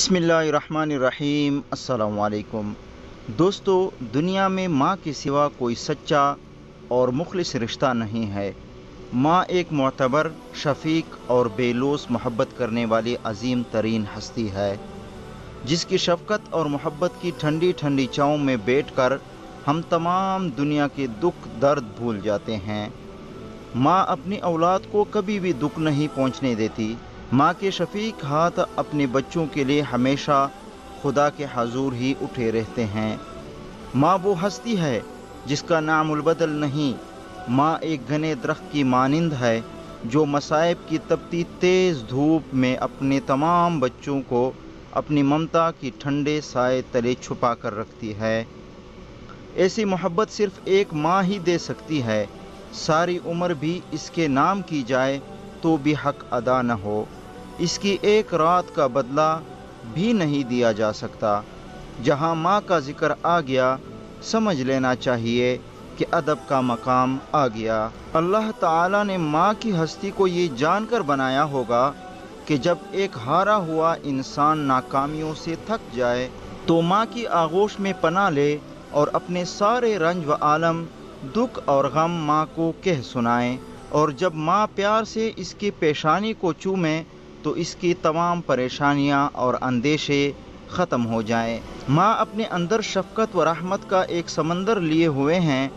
بسم اللہ الرحمن الرحیم۔ السلام علیکم دوستو، دنیا میں ماں کے سوا کوئی سچا اور مخلص رشتہ نہیں ہے۔ ماں ایک معتبر، شفیق اور بے لوث محبت کرنے والی عظیم ترین ہستی ہے، جس کی شفقت اور محبت کی ٹھنڈی ٹھنڈی چھاؤں میں بیٹھ کر ہم تمام دنیا کے دکھ درد بھول جاتے ہیں۔ ماں اپنی اولاد کو کبھی بھی دکھ نہیں پہنچنے دیتی۔ ماں کے شفیق ہاتھ اپنے بچوں کے لیے ہمیشہ خدا کے حضور ہی اٹھے رہتے ہیں۔ ماں وہ ہستی ہے جس کا نام البدل نہیں۔ ماں ایک گھنے درخت کی مانند ہے جو مصائب کی تپتی تیز دھوپ میں اپنے تمام بچوں کو اپنی ممتا کی ٹھنڈے سائے تلے چھپا کر رکھتی ہے۔ ایسی محبت صرف ایک ماں ہی دے سکتی ہے۔ ساری عمر بھی اس کے نام کی جائے تو بھی حق ادا نہ ہو۔ اس کی ایک رات کا بدلہ بھی نہیں دیا جا سکتا۔ جہاں ماں کا ذکر آ گیا، سمجھ لینا چاہیے کہ ادب کا مقام آ گیا۔ اللہ تعالیٰ نے ماں کی ہستی کو یہ جان کر بنایا ہوگا کہ جب ایک ہارا ہوا انسان ناکامیوں سے تھک جائے تو ماں کی آغوش میں پناہ لے اور اپنے سارے رنج و عالم، دکھ اور غم ماں کو کہہ سنائیں، اور جب ماں پیار سے اس کی پیشانی کو چومے تو اس کی تمام پریشانیاں اور اندیشے ختم ہو جائیں۔ ماں اپنے اندر شفقت و رحمت کا ایک سمندر لیے ہوئے ہیں۔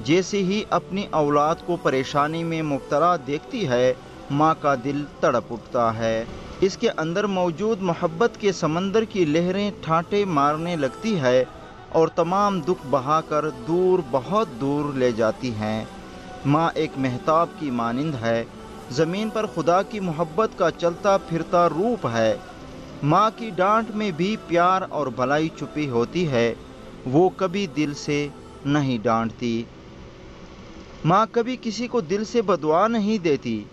جیسے ہی اپنی اولاد کو پریشانی میں مبتلا دیکھتی ہے، ماں کا دل تڑپ اٹھتا ہے۔ اس کے اندر موجود محبت کے سمندر کی لہریں ٹھاٹھے مارنے لگتی ہے اور تمام دکھ بہا کر دور، بہت دور لے جاتی ہیں۔ ماں ایک مہتاب کی مانند ہے، زمین پر خدا کی محبت کا چلتا پھرتا روپ ہے۔ ماں کی ڈانٹ میں بھی پیار اور بھلائی چھپی ہوتی ہے، وہ کبھی دل سے نہیں ڈانٹتی۔ ماں کبھی کسی کو دل سے بددعا نہیں دیتی۔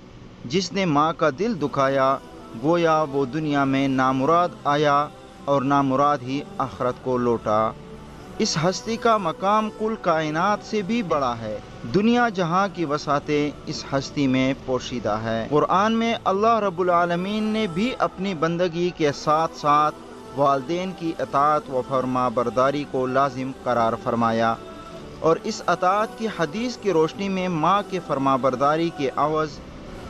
جس نے ماں کا دل دکھایا، گویا وہ دنیا میں نامراد آیا اور نامراد ہی آخرت کو لوٹا۔ اس ہستی کا مقام کل کائنات سے بھی بڑا ہے۔ دنیا جہاں کی وسعتیں اس ہستی میں پوشیدہ ہے۔ قرآن میں اللہ رب العالمین نے بھی اپنی بندگی کے ساتھ ساتھ والدین کی اطاعت و فرما برداری کو لازم قرار فرمایا، اور اس اطاعت کی حدیث کی روشنی میں ماں کے فرما برداری کے عوض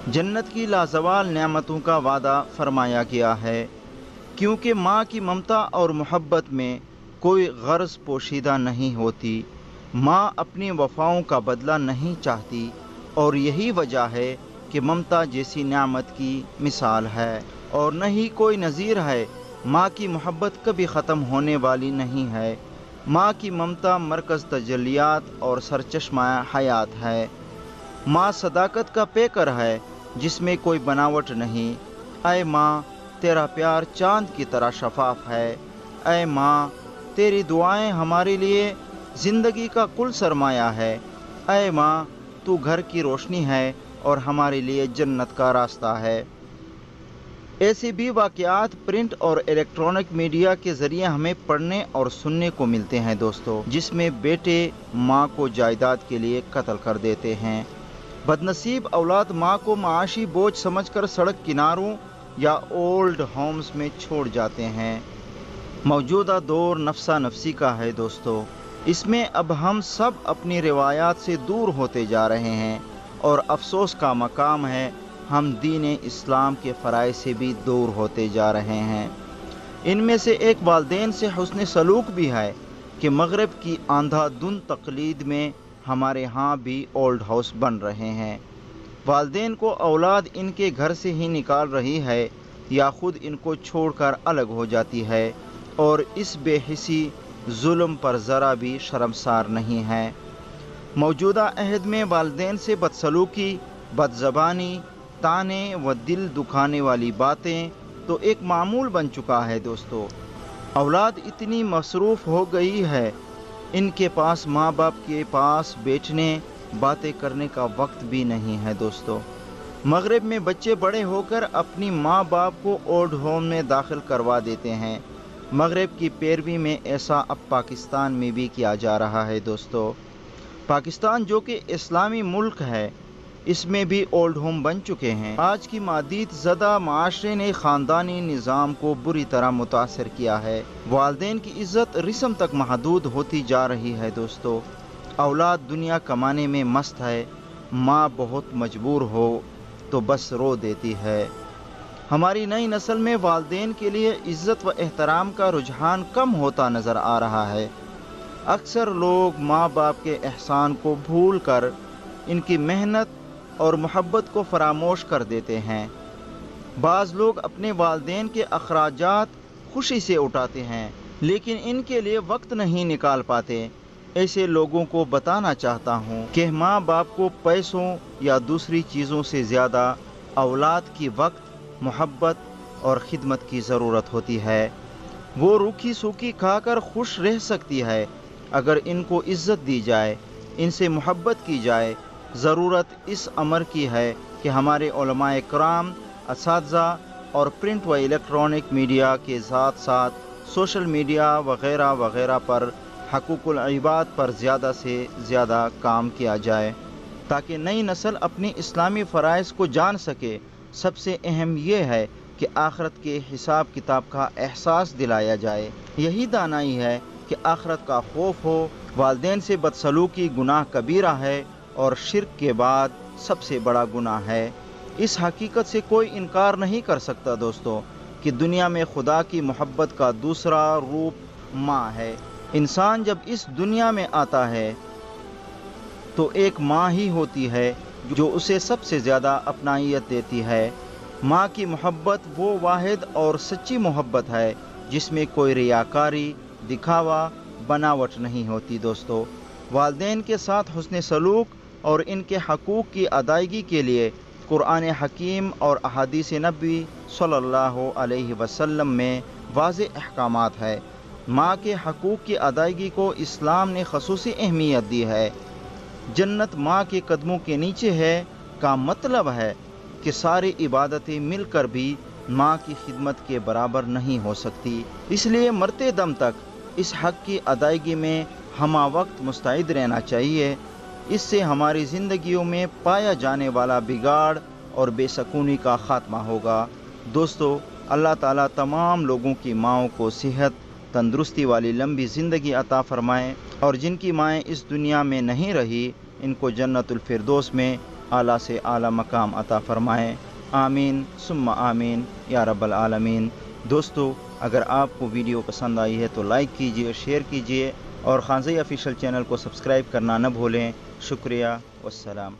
جنت کی لازوال نعمتوں کا وعدہ فرمایا گیا ہے، کیونکہ ماں کی ممتا اور محبت میں کوئی غرض پوشیدہ نہیں ہوتی۔ ماں اپنی وفاؤں کا بدلہ نہیں چاہتی، اور یہی وجہ ہے کہ ممتا جیسی نعمت کی مثال ہے اور نہ ہی کوئی نظیر ہے۔ ماں کی محبت کبھی ختم ہونے والی نہیں ہے۔ ماں کی ممتا مرکز تجلیات اور سرچشمہ حیات ہے۔ ماں صداقت کا پیکر ہے جس میں کوئی بناوٹ نہیں۔ اے ماں، تیرا پیار چاند کی طرح شفاف ہے۔ اے ماں، تیری دعائیں ہمارے لیے زندگی کا کل سرمایہ ہے۔ اے ماں، تو گھر کی روشنی ہے اور ہمارے لیے جنت کا راستہ ہے۔ ایسے بھی واقعات پرنٹ اور الیکٹرانک میڈیا کے ذریعے ہمیں پڑھنے اور سننے کو ملتے ہیں دوستو، جس میں بیٹے ماں کو جائیداد کے لیے قتل کر دیتے ہیں۔ بدنصیب اولاد ماں کو معاشی بوجھ سمجھ کر سڑک کناروں یا اولڈ ہومز میں چھوڑ جاتے ہیں۔ موجودہ دور نفسا نفسی کا ہے دوستو۔ اس میں اب ہم سب اپنی روایات سے دور ہوتے جا رہے ہیں، اور افسوس کا مقام ہے ہم دین اسلام کے فرائض سے بھی دور ہوتے جا رہے ہیں۔ ان میں سے ایک والدین سے حسن سلوک بھی ہے کہ مغرب کی آندھا دھند تقلید میں ہمارے ہاں بھی اولڈ ہاؤس بن رہے ہیں۔ والدین کو اولاد ان کے گھر سے ہی نکال رہی ہے یا خود ان کو چھوڑ کر الگ ہو جاتی ہے، اور اس بے حسی ظلم پر ذرا بھی شرمسار نہیں ہے۔ موجودہ عہد میں والدین سے بدسلوکی، بدزبانی، تانے و دل دکھانے والی باتیں تو ایک معمول بن چکا ہے دوستو۔ اولاد اتنی مصروف ہو گئی ہے، ان کے پاس ماں باپ کے پاس بیٹھنے، باتیں کرنے کا وقت بھی نہیں ہے دوستو۔ مغرب میں بچے بڑے ہو کر اپنی ماں باپ کو اولڈ ہوم میں داخل کروا دیتے ہیں۔ مغرب کی پیروی میں ایسا اب پاکستان میں بھی کیا جا رہا ہے دوستو۔ پاکستان جو کہ اسلامی ملک ہے، اس میں بھی اولڈ ہوم بن چکے ہیں۔ آج کی مادیت زدہ معاشرے نے خاندانی نظام کو بری طرح متاثر کیا ہے۔ والدین کی عزت رسم تک محدود ہوتی جا رہی ہے دوستو۔ اولاد دنیا کمانے میں مست ہے، ماں بہت مجبور ہو تو بس رو دیتی ہے۔ ہماری نئی نسل میں والدین کے لیے عزت و احترام کا رجحان کم ہوتا نظر آ رہا ہے۔ اکثر لوگ ماں باپ کے احسان کو بھول کر ان کی محنت اور محبت کو فراموش کر دیتے ہیں۔ بعض لوگ اپنے والدین کے اخراجات خوشی سے اٹھاتے ہیں لیکن ان کے لیے وقت نہیں نکال پاتے۔ ایسے لوگوں کو بتانا چاہتا ہوں کہ ماں باپ کو پیسوں یا دوسری چیزوں سے زیادہ اولاد کی وقت، محبت اور خدمت کی ضرورت ہوتی ہے۔ وہ روکھی سوکھی کھا کر خوش رہ سکتی ہے اگر ان کو عزت دی جائے، ان سے محبت کی جائے۔ ضرورت اس امر کی ہے کہ ہمارے علماء کرام، اساتذہ اور پرنٹ و الیکٹرانک میڈیا کے ساتھ ساتھ سوشل میڈیا وغیرہ وغیرہ پر حقوق العباد پر زیادہ سے زیادہ کام کیا جائے تاکہ نئی نسل اپنی اسلامی فرائض کو جان سکے۔ سب سے اہم یہ ہے کہ آخرت کے حساب کتاب کا احساس دلایا جائے۔ یہی دانائی ہے کہ آخرت کا خوف ہو۔ والدین سے بدسلوکی گناہ کبیرہ ہے اور شرک کے بعد سب سے بڑا گناہ ہے۔ اس حقیقت سے کوئی انکار نہیں کر سکتا دوستو کہ دنیا میں خدا کی محبت کا دوسرا روپ ماں ہے۔ انسان جب اس دنیا میں آتا ہے تو ایک ماں ہی ہوتی ہے جو اسے سب سے زیادہ اپنائیت دیتی ہے۔ ماں کی محبت وہ واحد اور سچی محبت ہے جس میں کوئی ریاکاری، دکھاوا، بناوٹ نہیں ہوتی دوستو۔ والدین کے ساتھ حسن سلوک اور ان کے حقوق کی ادائیگی کے لیے قرآن حکیم اور احادیث نبی صلی اللہ علیہ وسلم میں واضح احکامات ہے۔ ماں کے حقوق کی ادائیگی کو اسلام نے خصوصی اہمیت دی ہے۔ جنت ماں کے قدموں کے نیچے ہے کا مطلب ہے کہ ساری عبادتیں مل کر بھی ماں کی خدمت کے برابر نہیں ہو سکتی۔ اس لیے مرتے دم تک اس حق کی ادائیگی میں ہمہ وقت مستعد رہنا چاہیے۔ اس سے ہماری زندگیوں میں پایا جانے والا بگاڑ اور بے سکونی کا خاتمہ ہوگا۔ دوستو، اللہ تعالیٰ تمام لوگوں کی ماؤں کو صحت، تندرستی والی لمبی زندگی عطا فرمائے اور جن کی مائیں اس دنیا میں نہیں رہی ان کو جنت الفردوس میں اعلیٰ سے اعلیٰ مقام عطا فرمائے۔ آمین ثم آمین یا رب العالمین۔ دوستو، اگر آپ کو ویڈیو پسند آئی ہے تو لائک کیجیے، شیئر کیجیے اور خانزئی آفیشیل چینل کو سبسکرائب کرنا نہ بھولیں۔ شکریہ، والسلام۔